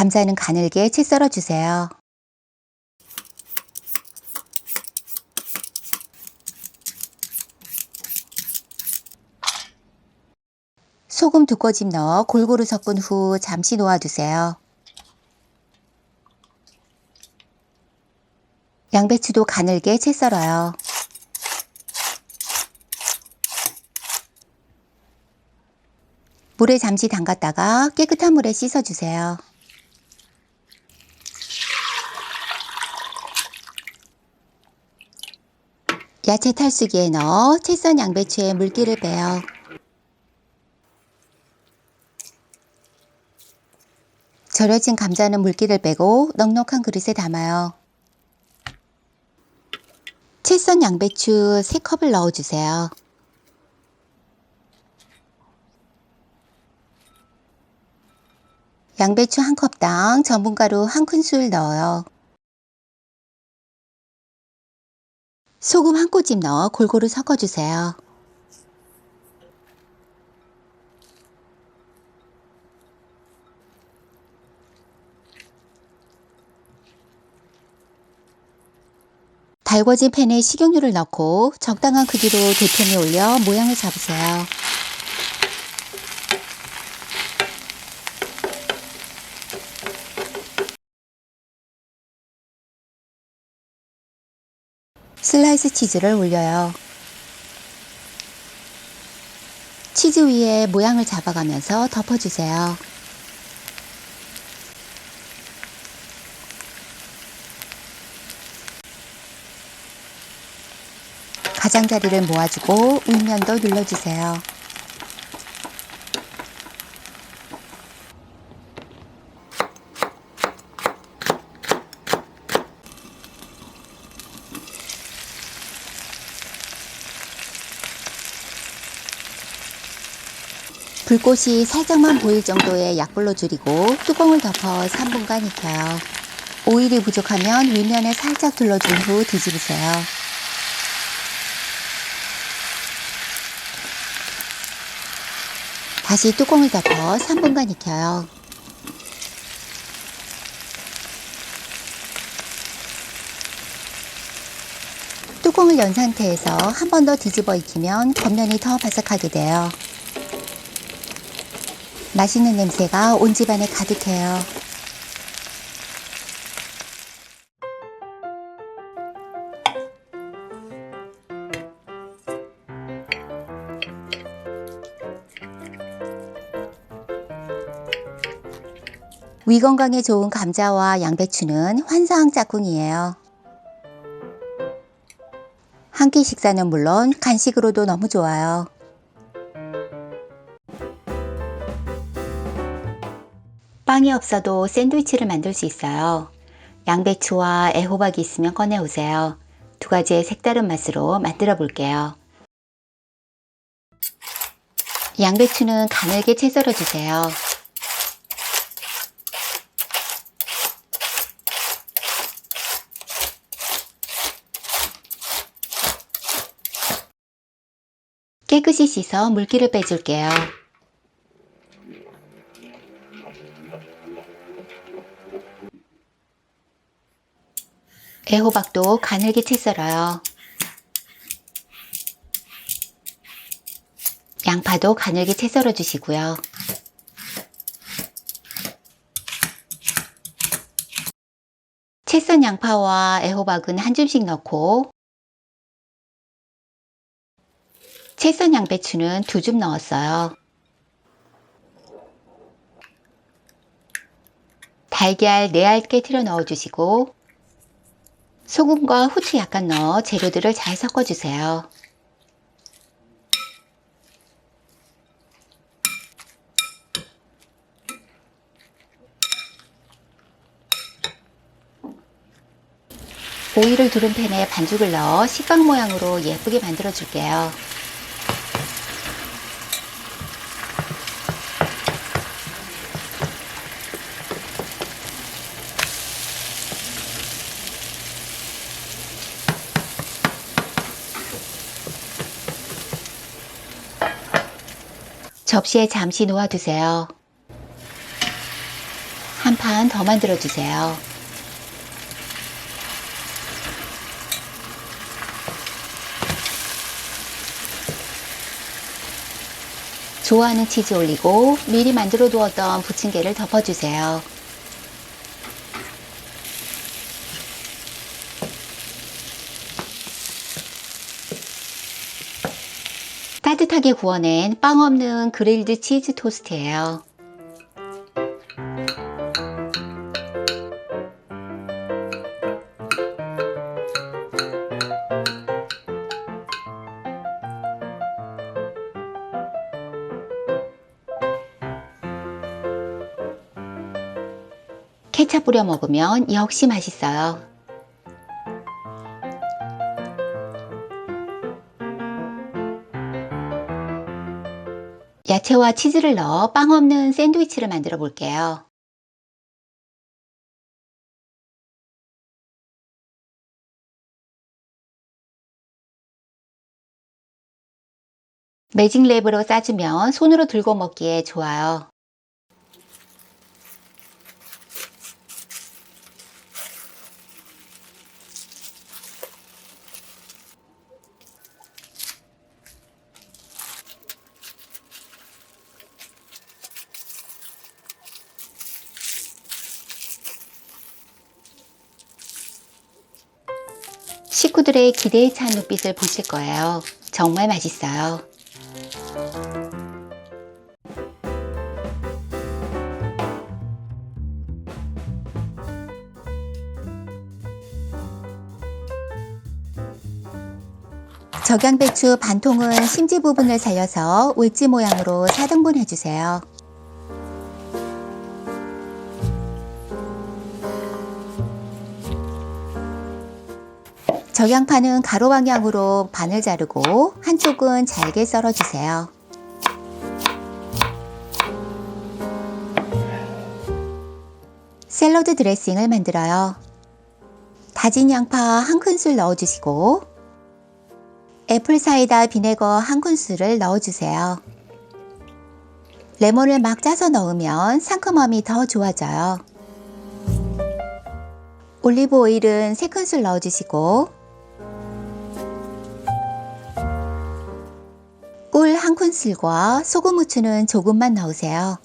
감자는 가늘게 채 썰어 주세요. 소금 2꼬집 넣어 골고루 섞은 후 잠시 놓아두세요. 양배추도 가늘게 채 썰어요. 물에 잠시 담갔다가 깨끗한 물에 씻어주세요. 야채 탈수기에 넣어 채 썬 양배추에 물기를 빼요. 절여진 감자는 물기를 빼고 넉넉한 그릇에 담아요. 채 썬 양배추 3컵을 넣어주세요. 양배추 1컵당 전분가루 1큰술 넣어요. 소금 1꼬집 넣어 골고루 섞어주세요. 달궈진 팬에 식용유를 넣고 적당한 크기로 대통에 올려 모양을 잡으세요. 슬라이스 치즈를 올려요. 치즈 위에 모양을 잡아가면서 덮어주세요. 가장자리를 모아주고 윗면도 눌러주세요. 불꽃이 살짝만 보일 정도의 약불로 줄이고 뚜껑을 덮어 3분간 익혀요. 오일이 부족하면 윗면에 살짝 둘러준 후 뒤집으세요. 다시 뚜껑을 덮어 3분간 익혀요. 뚜껑을 연 상태에서 한 번 더 뒤집어 익히면 겉면이 더 바삭하게 돼요. 맛있는 냄새가 온 집안에 가득해요. 위 건강에 좋은 감자와 양배추는 환상 짝꿍이에요. 한 끼 식사는 물론 간식으로도 너무 좋아요. 빵이 없어도 샌드위치를 만들 수 있어요. 양배추와 애호박이 있으면 꺼내오세요. 2가지의 색다른 맛으로 만들어 볼게요. 양배추는 가늘게 채 썰어 주세요. 깨끗이 씻어 물기를 빼줄게요. 애호박도 가늘게 채 썰어요. 양파도 가늘게 채 썰어 주시고요. 채 썬 양파와 애호박은 한 줌씩 넣고 채 썬 양배추는 2줌 넣었어요. 달걀 4알개 틀어 넣어주시고 소금과 후추 약간 넣어 재료들을 잘 섞어주세요. 오일을 두른 팬에 반죽을 넣어 식빵 모양으로 예쁘게 만들어 줄게요. 접시에 잠시 놓아두세요. 한 판 더 만들어 주세요. 좋아하는 치즈 올리고 미리 만들어 두었던 부침개를 덮어주세요. 따뜻하게 구워낸 빵 없는 그릴드 치즈 토스트예요. 케첩 뿌려 먹으면 역시 맛있어요. 야채와 치즈를 넣어 빵 없는 샌드위치를 만들어 볼게요. 매직랩으로 싸주면 손으로 들고 먹기에 좋아요. 식구들의 기대에 찬 눈빛을 보실 거예요. 정말 맛있어요. 적양배추 반통은 심지 부분을 살려서 울지 모양으로 4등분 해주세요. 적양파는 가로 방향으로 반을 자르고 한쪽은 잘게 썰어주세요. 샐러드 드레싱을 만들어요. 다진 양파 1큰술 넣어주시고 애플사이다 비네거 1큰술을 넣어주세요. 레몬을 막 짜서 넣으면 상큼함이 더 좋아져요. 올리브 오일은 3큰술 넣어주시고 꿀 1큰술과 소금 후추는 조금만 넣으세요.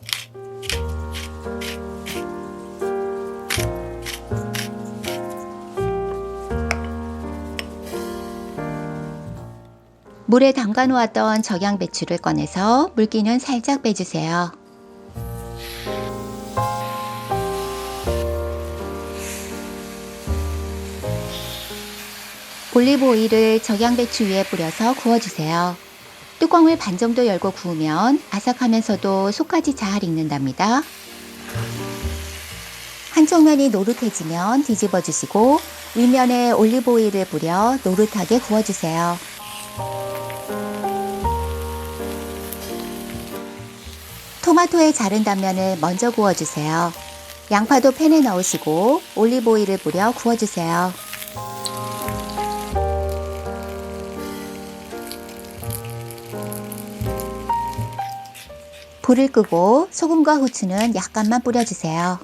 물에 담가 놓았던 적양배추를 꺼내서 물기는 살짝 빼주세요. 올리브 오일을 적양배추 위에 뿌려서 구워주세요. 뚜껑을 반 정도 열고 구우면 아삭하면서도 속까지 잘 익는답니다. 한쪽 면이 노릇해지면 뒤집어 주시고 윗면에 올리브 오일을 뿌려 노릇하게 구워주세요. 토마토의 자른 단면을 먼저 구워주세요. 양파도 팬에 넣으시고 올리브 오일을 뿌려 구워주세요. 불을 끄고 소금과 후추는 약간만 뿌려주세요.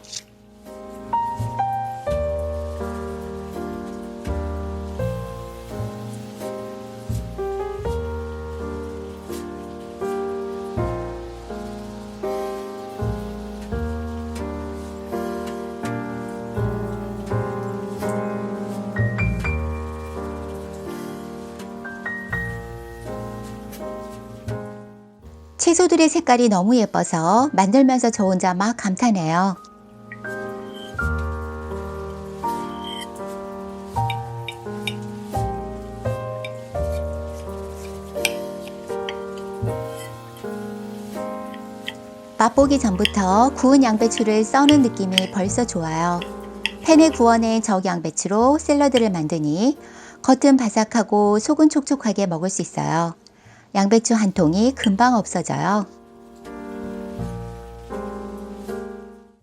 채소들의 색깔이 너무 예뻐서 만들면서 저 혼자 막 감탄해요. 맛보기 전부터 구운 양배추를 써는 느낌이 벌써 좋아요. 팬에 구워낸 적양배추로 샐러드를 만드니 겉은 바삭하고 속은 촉촉하게 먹을 수 있어요. 양배추 한 통이 금방 없어져요.